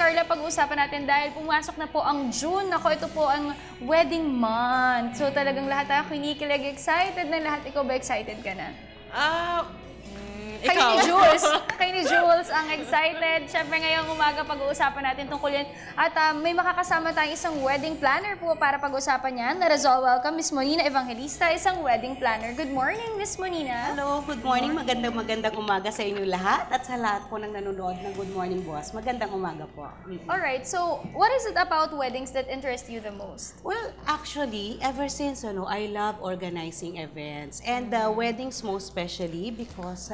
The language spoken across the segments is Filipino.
Carla, pag-uusapan natin dahil pumasok na po ang June. Ako, ito po ang wedding month. So talagang lahat tayo kinikilig, excited na lahat. Ikaw ba excited ka na? Kayo ni Jules. Kayo ni Jules ang excited. Siyempre ngayong umaga pag-uusapan natin tungkol yan. At may makakasama tayong isang wedding planner po para pag-uusapan yan. Let us all welcome Miss Monina Evangelista, isang wedding planner. Good morning, Miss Monina. Hello, good morning. Magandang umaga sa inyo lahat at sa lahat po ng nanonood ng Good Morning Boss. Magandang umaga po. Alright, so what is it about weddings that interest you the most? Well, actually, ever since I love organizing events and weddings most especially because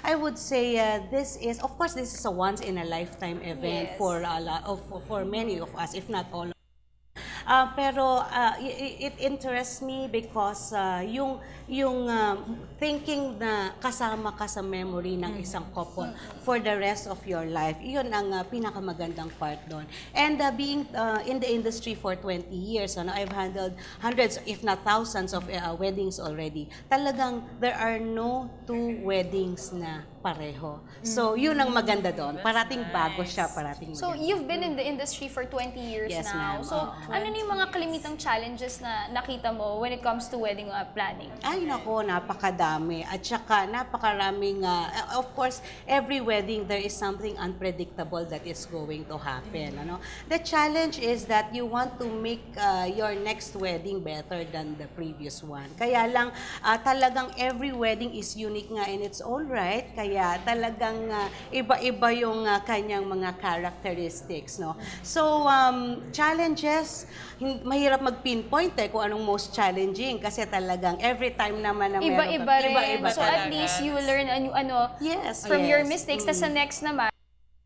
I would say this is, of course, this is a once-in-a-lifetime event for a lot for many of us, if not all. Pero it interests me because yung thinking na kasama ka sa memory ng isang couple for the rest of your life, yun ang pinakamagandang part doon. And being in the industry for 20 years, I've handled hundreds, if not thousands of weddings already. Talagang there are no two weddings na pareho. So, yun ang maganda doon. Parating bago siya, parating maganda. So, you've been in the industry for 20 years Yes, now. So, ano na yung mga kalimitang challenges na nakita mo when it comes to wedding planning? Ay, nako, napakadami. At saka, napakaraming, of course, every wedding, there is something unpredictable that is going to happen. The challenge is that you want to make your next wedding better than the previous one. Kaya lang, talagang every wedding is unique nga in its own right. Kaya talagang iba-iba yung kanyang mga characteristics. So, challenges, mahirap mag-pinpoint kung anong most challenging kasi talagang every time naman na meron Iba-iba rin. Iba-iba So at least you learn from your mistakes. Tas sa next naman,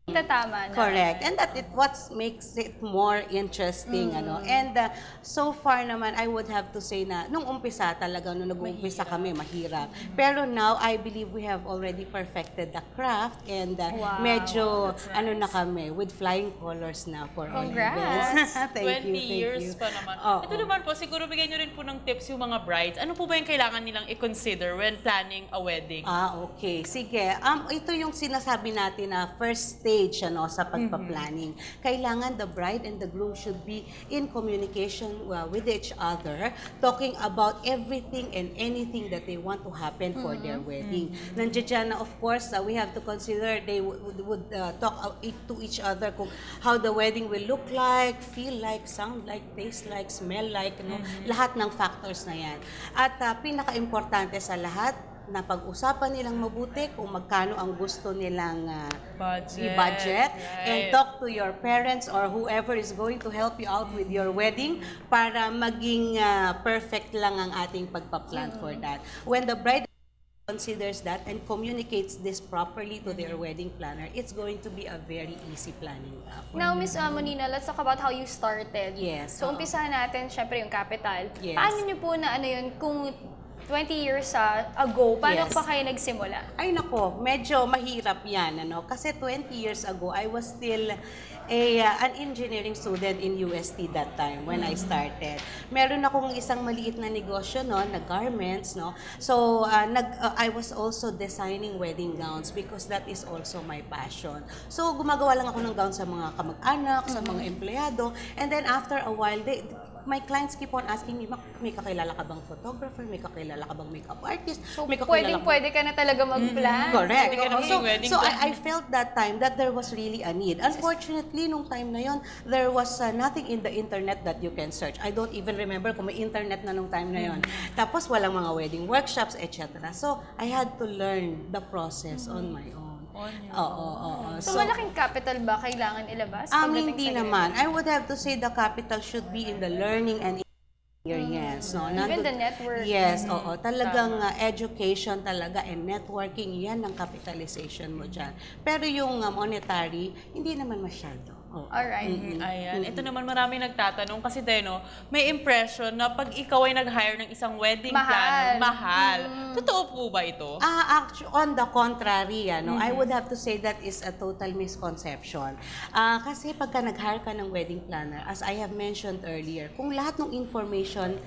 tatama na. Correct. And that what makes it more interesting. And so far naman, I would have to say na nung umpisa talaga, nung nag-umpisa kami, mahirap. Pero now, I believe we have already perfected the craft and medyo, na kami, with flying colors na for all events. Thank 20 years pa naman. Ito naman po, siguro bigyan nyo rin po ng tips yung mga brides. Ano po ba yung kailangan nilang i-consider when planning a wedding? Okay. Sige. Ito yung sinasabi natin na first stage sa pagpa-planning. Kailangan the bride and the groom should be in communication with each other, talking about everything and anything that they want to happen for their wedding. Nandiyan dyan na, of course, we have to consider they would talk to each other kung how the wedding will look like, feel like, sound like, taste like, smell like, lahat ng factors na yan. At pinaka-importante sa lahat, na pag-usapan nilang mabuti kung magkano ang gusto nilang i-budget and talk to your parents or whoever is going to help you out with your wedding para maging perfect lang ang ating pagpa-plan for that. When the bride considers that and communicates this properly to their wedding planner, it's going to be a very easy planning. Now, Miss Monina, let's talk about how you started. Yes. So, umpisahan natin, syempre, yung capital. Yes. Paano niyo po na yun, kung 20 years ago, paano pa kayo nagsimula? Ay nako, medyo mahirap yan. Kasi 20 years ago, I was still an engineering student in UST that time when I started. Meron akong isang maliit na negosyo na garments. So, I was also designing wedding gowns because that is also my passion. So, gumagawa lang ako ng gowns sa mga kamag-anak, sa mga empleyado. And then after a while, my clients keep on asking me, may kakilala ka bang photographer? May kakilala ka bang makeup artist? So, pwede ka na talaga mag-plan. Correct. So I felt that time that there was really a need. Unfortunately, nung time na yon, there was nothing in the internet that you can search. I don't even remember kung may internet na nung time na yon. Tapos walang mga wedding workshops, etc. So I had to learn the process on my own. So, malaking capital ba kailangan ilabas? Hindi naman. I would have to say the capital should be in the learning and experience. Even the network. Yes, talagang education talaga and networking, yan ang capitalization mo dyan. Pero yung monetary, hindi naman masyado. Alright. Ayan. Ito naman maraming nagtatanong kasi may impression na pag ikaw ay nag-hire ng isang wedding planner, mahal. Totoo po ba ito? Actually, on the contrary, I would have to say that is a total misconception. Kasi pagka nag-hire ka ng wedding planner, as I have mentioned earlier, kung lahat ng information information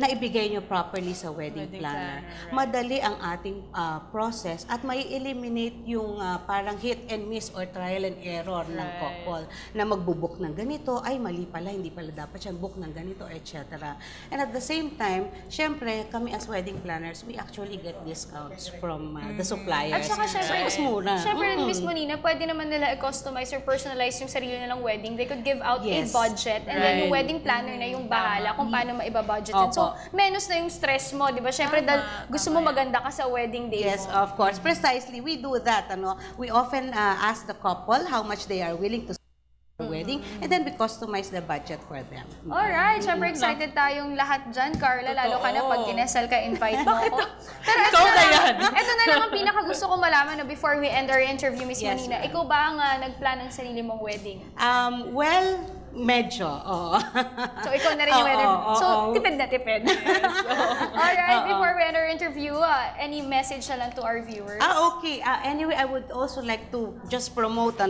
naibigay nyo properly sa wedding planner. Right. Madali ang ating process at may eliminate yung parang hit and miss or trial and error ng couple na magbubook ng ganito, ay mali pala, hindi pala dapat siya book ng ganito, etc. And at the same time, syempre, kami as wedding planners, we actually get discounts from the suppliers. At saka syempre, mas mura. Syempre, Miss Monina, pwede naman nila i-customize or personalize yung sarili nilang wedding. They could give out a budget and then yung wedding planner na yung bahala kung paano maiba-budget. So, menos na yung stress mo, di ba? Siyempre, dahil gusto mo maganda ka sa wedding day mo. Yes, of course. Precisely. We do that. We often ask the couple how much they are willing to spend wedding and then we customize the budget for them. Alright. Siyempre, excited tayong lahat dyan, Carla. Lalo ka na pag kinasal ka, invite mo ako. Pero ikaw na yan. Ito na lang ang pinaka gusto ko malaman na before we end our interview, Miss Monina. Ikaw ba ang nagplan ng sarili mong wedding? Well, medyo, oo. So, ikaw na rin yung wedding. So, tipid na tipid. Yes. Alright, before we end our interview, any message na lang to our viewers? Okay. Anyway, I would also like to just promote,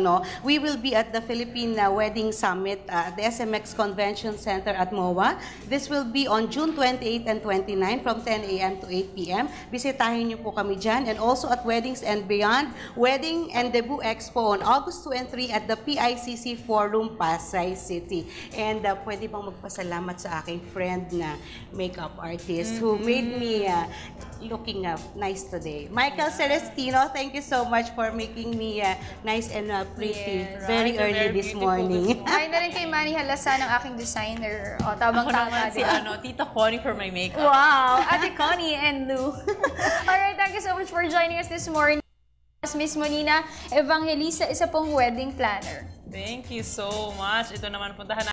we will be at the Philippine Wedding Summit at the SMX Convention Center at MOA. This will be on June 28 and 29 from 10 a.m. to 8 p.m. Bisitahin niyo po kami dyan. And also at Weddings and Beyond, Wedding and Debut Expo on August 2 and 3 at the PICC Forum, Pasay City. And pwede bang magpasalamat sa aking friend na makeup artist who made me looking nice today. Michael Celestino, thank you so much for making me nice and pretty very early this morning. Ay na rin kay Manny Halasa ng aking designer. O, tamang-tama. Si Tita Connie for my makeup. Wow! Ate Connie and Lou. Alright, thank you so much for joining us this morning. Miss Monina Evangelista, isa pong wedding planner. Thank you so much. Ito naman, puntahan